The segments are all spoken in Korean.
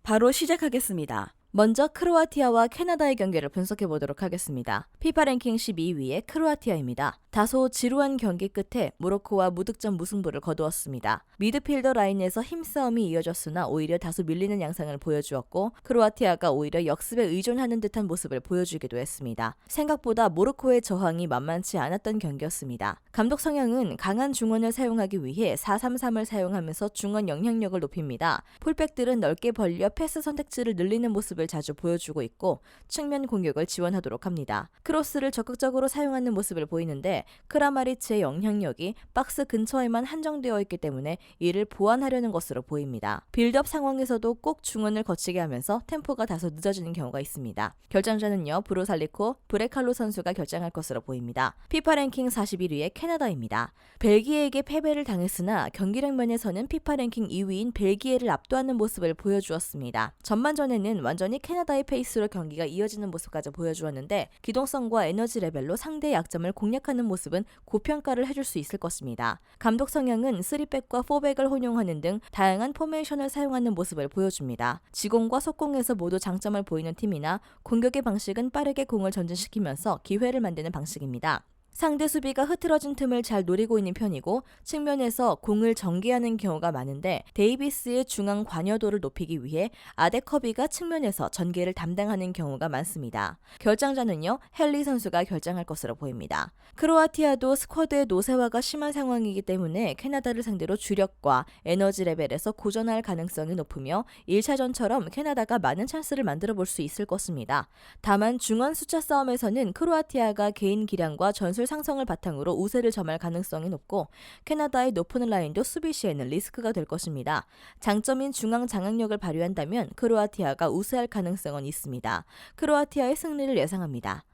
바로 시작하겠습니다. 먼저 크로아티아와 캐나다의 경기를 분석해 보도록 하겠습니다. 피파 랭킹 12위의 크로아티아입니다. 다소 지루한 경기 끝에 모로코와 무득점 무승부를 거두었습니다. 미드필더 라인에서 힘싸움이 이어졌으나 오히려 다소 밀리는 양상을 보여주었고 크로아티아가 오히려 역습에 의존하는 듯한 모습을 보여주기도 했습니다. 생각보다 모로코의 저항이 만만치 않았던 경기였습니다. 감독 성향은 강한 중원을 사용하기 위해 4-3-3을 사용하면서 중원 영향력을 높입니다. 풀백들은 넓게 벌려 패스 선택지를 늘리는 모습을 자주 보여주고 있고 측면 공격을 지원하도록 합니다. 크로스를 적극적으로 사용하는 모습을 보이는데 크라마리치의 영향력이 박스 근처에만 한정되어 있기 때문에 이를 보완하려는 것으로 보입니다. 빌드업 상황에서도 꼭 중원을 거치게 하면서 템포가 다소 늦어지는 경우가 있습니다. 결정자는요, 브루살리코 브레칼로 선수가 결정할 것으로 보입니다. 피파 랭킹 41위의 캐나다입니다. 벨기에에게 패배를 당했으나 경기력 면에서는 피파 랭킹 2위인 벨기에를 압도하는 모습을 보여주었습니다. 전반전에는 완전히 캐나다의 페이스로 경기가 이어지는 모습까지 보여주었는데 기동성과 에너지 레벨로 상대의 약점을 공략하는 모습은 고평가를 해줄 수 있을 것입니다. 감독 성향은 3백과 4백을 혼용하는 등 다양한 포메이션을 사용하는 모습을 보여줍니다. 지공과 속공에서 모두 장점을 보이는 팀이나 공격의 방식은 빠르게 공을 전진시키면서 기회를 만드는 방식입니다. 상대 수비가 흐트러진 틈을 잘 노리고 있는 편이고 측면에서 공을 전개하는 경우가 많은데 데이비스의 중앙 관여도를 높이기 위해 아데커비가 측면에서 전개를 담당하는 경우가 많습니다. 결정자는요, 헨리 선수가 결정할 것으로 보입니다. 크로아티아도 스쿼드의 노쇠화가 심한 상황이기 때문에 캐나다를 상대로 주력과 에너지 레벨에서 고전할 가능성이 높으며 1차전처럼 캐나다가 많은 찬스를 만들어 볼 수 있을 것입니다. 다만 중원 숫자 싸움에서는 크로아티아가 개인 기량과 전술 상성을 바탕으로 우세를 점할 가능성이 높고 캐나다의 높은 라인도 수비 시에는 리스크가 될 것입니다. 장점인 중앙 장악력을 발휘한다면 크로아티아가 우세할 가능성은 있습니다. 크로아티아의 승리를 예상합니다.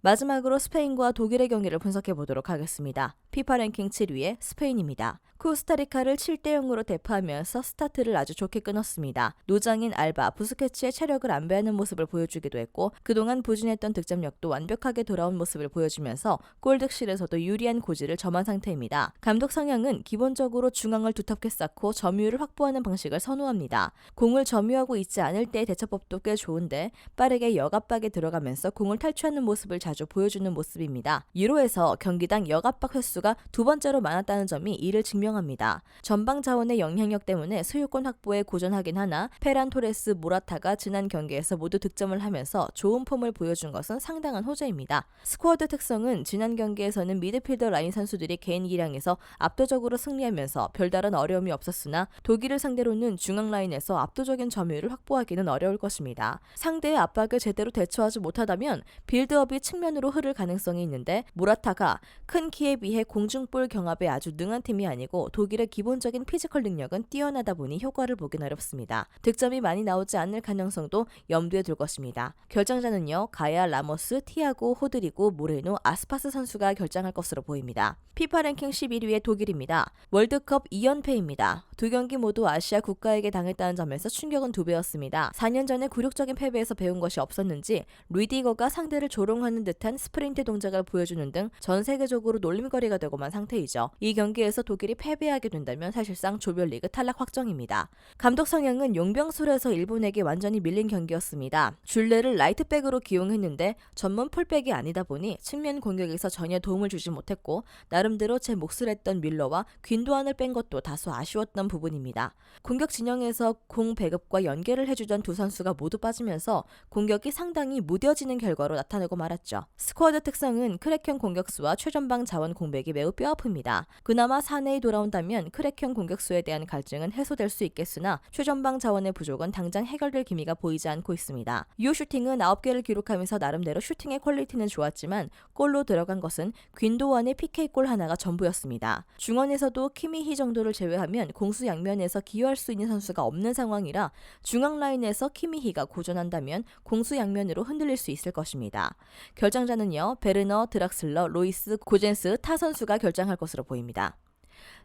마지막으로 스페인과 독일의 경기를 분석해 보도록 하겠습니다. 피파 랭킹 7위의 스페인입니다. 코스타리카를 7-0으로 대파하면서 스타트를 아주 좋게 끊었습니다. 노장인 알바, 부스케츠의 체력을 안배하는 모습을 보여주기도 했고 그동안 부진했던 득점력도 완벽하게 돌아온 모습을 보여주면서 골득실에서도 유리한 고지를 점한 상태입니다. 감독 성향은 기본적으로 중앙을 두텁게 쌓고 점유율을 확보하는 방식을 선호합니다. 공을 점유하고 있지 않을 때의 대처법도 꽤 좋은데 빠르게 역압박에 들어가면서 공을 탈취하는 모습을 자주 보여주는 모습입니다. 유로에서 경기당 역압박 횟수가 두 번째로 많았다는 점이 이를 증명합니다. 전방 자원의 영향력 때문에 소유권 확보에 고전하긴 하나 페란 토레스, 모라타가 지난 경기에서 모두 득점을 하면서 좋은 폼을 보여준 것은 상당한 호재입니다. 스쿼드 특성은 지난 경기에서는 미드필더 라인 선수들이 개인 기량에서 압도적으로 승리하면서 별다른 어려움이 없었으나 독일을 상대로는 중앙 라인에서 압도적인 점유율을 확보하기는 어려울 것입니다. 상대의 압박을 제대로 대처하지 못하다면 빌드업이 측면으로 흐를 가능성이 있는데 모라타가 큰 키에 비해 공중볼 경합에 아주 능한 팀이 아니고 독일의 기본적인 피지컬 능력은 뛰어나다 보니 효과를 보긴 어렵습니다. 득점이 많이 나오지 않을 가능성도 염두에 둘 것입니다. 결정자는요, 가야, 라모스, 티아고, 호드리고, 모레노, 아스파스 선수가 결정할 것으로 보입니다. 피파 랭킹 11위의 독일입니다. 월드컵 2연패입니다. 두 경기 모두 아시아 국가에게 당했다는 점에서 충격은 2배였습니다. 4년 전에 굴욕적인 패배에서 배운 것이 없었는지 루이디거가 상대를 조롱하는 듯한 스프린트 동작을 보여주는 등 전 세계적으로 놀림거리가 되고만 상태이죠. 이 경기에서 독일이 패배하게 된다면 사실상 조별리그 탈락 확정입니다. 감독 성향은 용병술에서 일본에게 완전히 밀린 경기였습니다. 줄레를 라이트백으로 기용했는데 전문 풀백이 아니다 보니 측면 공격에서 전혀 도움을 주지 못했고 나름대로 제 몫을 했던 밀러와 귄도안을 뺀 것도 다소 아쉬웠던 부분입니다. 공격 진영에서 공 배급과 연계를 해주던 두 선수가 모두 빠지면서 공격이 상당히 무뎌지는 결과로 나타나고 말았죠. 스쿼드 특성은 크랙형 공격수와 최전방 자원 공백이 매우 뼈아픕니다. 그나마 사내에 돌아온다면 크랙형 공격수에 대한 갈증은 해소될 수 있겠으나 최전방 자원의 부족은 당장 해결될 기미가 보이지 않고 있습니다. 유효 슈팅은 9개를 기록하면서 나름대로 슈팅의 퀄리티는 좋았지만 골로 들어간 것은 귄도안의 PK골 하나가 전부였습니다. 중원에서도 키미히 정도를 제외하면 공수 양면에서 기여할 수 있는 선수가 없는 상황이라 중앙 라인에서 키미히가 고전한다면 공수 양면으로 흔들릴 수 있을 것입니다. 결정자는요, 베르너, 드락슬러, 로이스, 고젠스, 타 선수가 결정할 것으로 보입니다.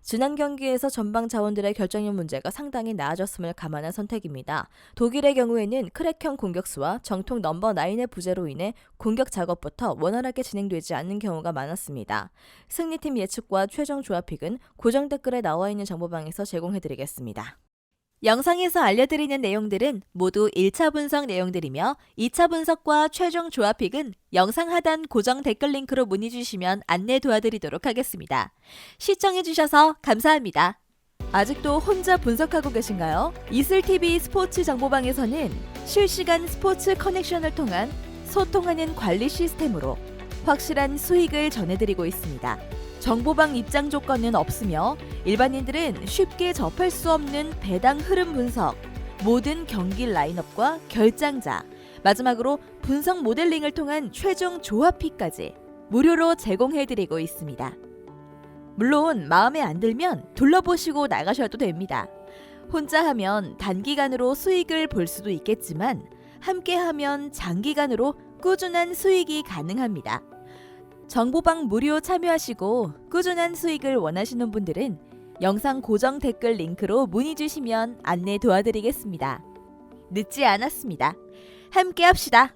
지난 경기에서 전방 자원들의 결정력 문제가 상당히 나아졌음을 감안한 선택입니다. 독일의 경우에는 크랙형 공격수와 정통 넘버 9의 부재로 인해 공격 작업부터 원활하게 진행되지 않는 경우가 많았습니다. 승리팀 예측과 최종 조합픽은 고정 댓글에 나와 있는 정보방에서 제공해드리겠습니다. 영상에서 알려드리는 내용들은 모두 1차 분석 내용들이며 2차 분석과 최종 조합픽은 영상 하단 고정 댓글 링크로 문의 주시면 안내 도와드리도록 하겠습니다. 시청해주셔서 감사합니다. 아직도 혼자 분석하고 계신가요? 이슬TV 스포츠 정보방에서는 실시간 스포츠 커넥션을 통한 소통하는 관리 시스템으로 확실한 수익을 전해드리고 있습니다. 정보방 입장 조건은 없으며 일반인들은 쉽게 접할 수 없는 배당 흐름 분석, 모든 경기 라인업과 결장자, 마지막으로 분석 모델링을 통한 최종 조합픽까지 무료로 제공해드리고 있습니다. 물론 마음에 안 들면 둘러보시고 나가셔도 됩니다. 혼자 하면 단기간으로 수익을 볼 수도 있겠지만 함께 하면 장기간으로 꾸준한 수익이 가능합니다. 정보방 무료 참여하시고 꾸준한 수익을 원하시는 분들은 영상 고정 댓글 링크로 문의 주시면 안내 도와드리겠습니다. 늦지 않았습니다. 함께 합시다.